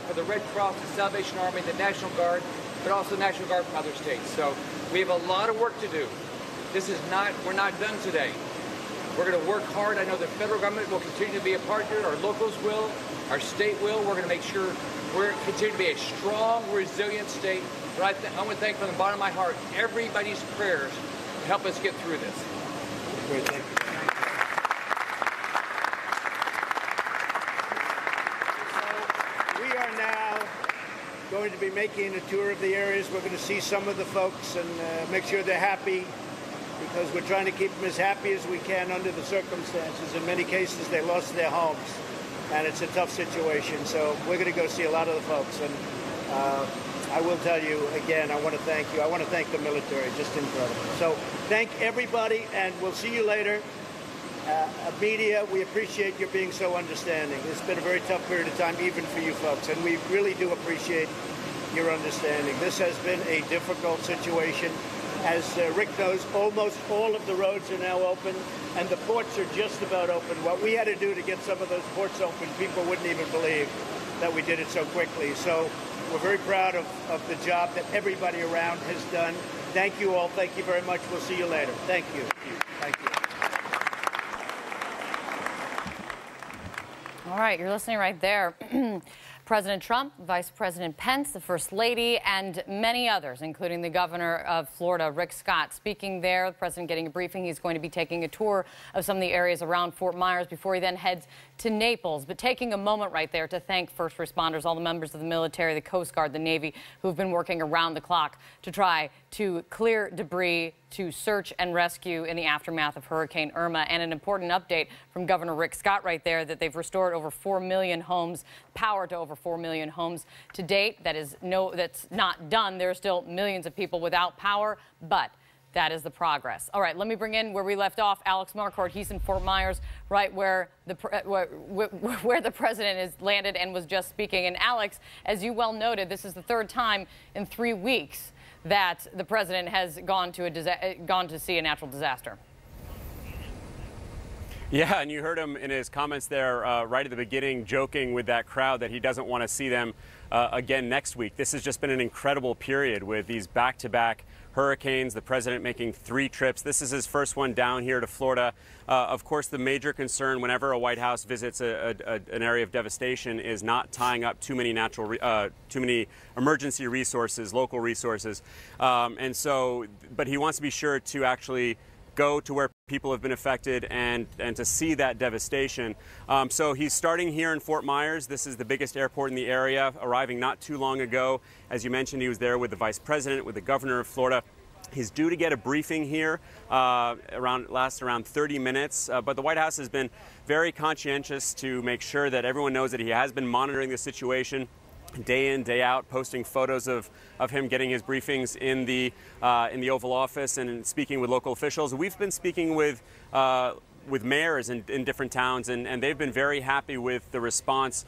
for the Red Cross, the Salvation Army, the National Guard, but also National Guard from other states. So we have a lot of work to do. We're not done today. We're going to work hard. I know the federal government will continue to be a partner. Our locals will. Our state will. We're going to make sure we're continue to be a strong, resilient state. But I want to thank from the bottom of my heart everybody's prayers to help us get through this. Great, thank you. So we are now going to be making a tour of the areas. We're going to see some of the folks and make sure they're happy, because we're trying to keep them as happy as we can under the circumstances. In many cases, they lost their homes, and it's a tough situation. So we're going to go see a lot of the folks. And I will tell you, again, I want to thank you. I want to thank the military. Just incredible. So thank everybody, and we'll see you later. Media, we appreciate your being so understanding. It's been a very tough period of time, even for you folks, and we really do appreciate your understanding. This has been a difficult situation. As Rick knows, almost all of the roads are now open, and the ports are just about open. What we had to do to get some of those ports open, people wouldn't even believe that we did it so quickly. So we're very proud of the job that everybody around has done. Thank you all. Thank you very much. We'll see you later. Thank you. Thank you. All right, you're listening right there. President Trump, Vice President Pence, the First Lady, and many others, including the governor of Florida, Rick Scott, speaking there. The president getting a briefing. He's going to be taking a tour of some of the areas around Fort Myers before he then heads to Naples. But taking a moment right there to thank first responders, all the members of the military, the Coast Guard, the Navy, who've been working around the clock to try to clear debris, to search and rescue in the aftermath of Hurricane Irma. And an important update from Governor Rick Scott right there, that they've restored over 4 million homes, power to over 4 million homes to date. That's not done. There are still millions of people without power, but that is the progress. All right, let me bring in where we left off Alex Marquardt. He's in Fort Myers, right where the president has landed and was just speaking. And Alex, as you well noted, this is the third time in 3 weeks that the president has gone to see a natural disaster. Yeah, and you heard him in his comments there right at the beginning, joking with that crowd that he doesn't want to see them again next week. This has just been an incredible period with these back-to-back hurricanes, the president making 3 trips. This is his first one down here to Florida. Of course, the major concern whenever a White House visits an area of devastation is not tying up too many emergency resources, local resources. But he wants to be sure to actually go to where people have been affected and to see that devastation. So he's starting here in Fort Myers. This is the biggest airport in the area, arriving not too long ago. As you mentioned, he was there with the vice president, with the governor of Florida. He's due to get a briefing here, lasts around 30 minutes. But the White House has been very conscientious to make sure that everyone knows that he has been monitoring the situation day in, day out, posting photos of him getting his briefings in the Oval Office and speaking with local officials. We've been speaking with mayors in different towns, and they've been very happy with the response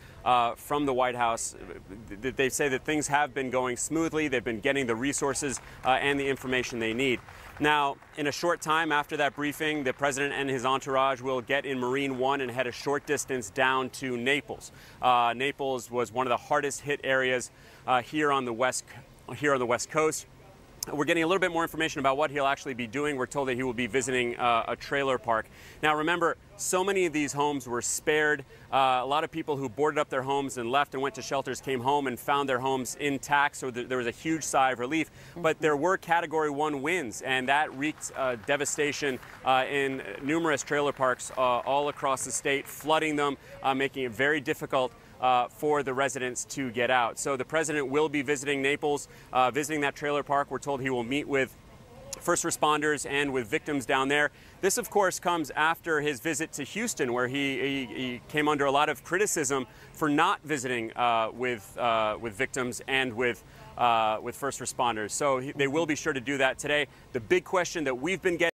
from the White House. They say that things have been going smoothly. They've been getting the resources and the information they need. Now, in a short time after that briefing, the president and his entourage will get in Marine One and head a short distance down to Naples. Naples was one of the hardest hit areas here on the West Coast. We're getting a little bit more information about what he'll actually be doing. We're told that he will be visiting a trailer park. Now, remember, so many of these homes were spared. A lot of people who boarded up their homes and left and went to shelters came home and found their homes intact, so there was a huge sigh of relief. But there were Category 1 winds, and that wreaked devastation in numerous trailer parks all across the state, flooding them, making it very difficult for the residents to get out. So the president will be visiting Naples, visiting that trailer park. We're told he will meet with first responders and with victims down there. This, of course, comes after his visit to Houston, where he came under a lot of criticism for not visiting with victims and with first responders. So they will be sure to do that today. The big question that we've been getting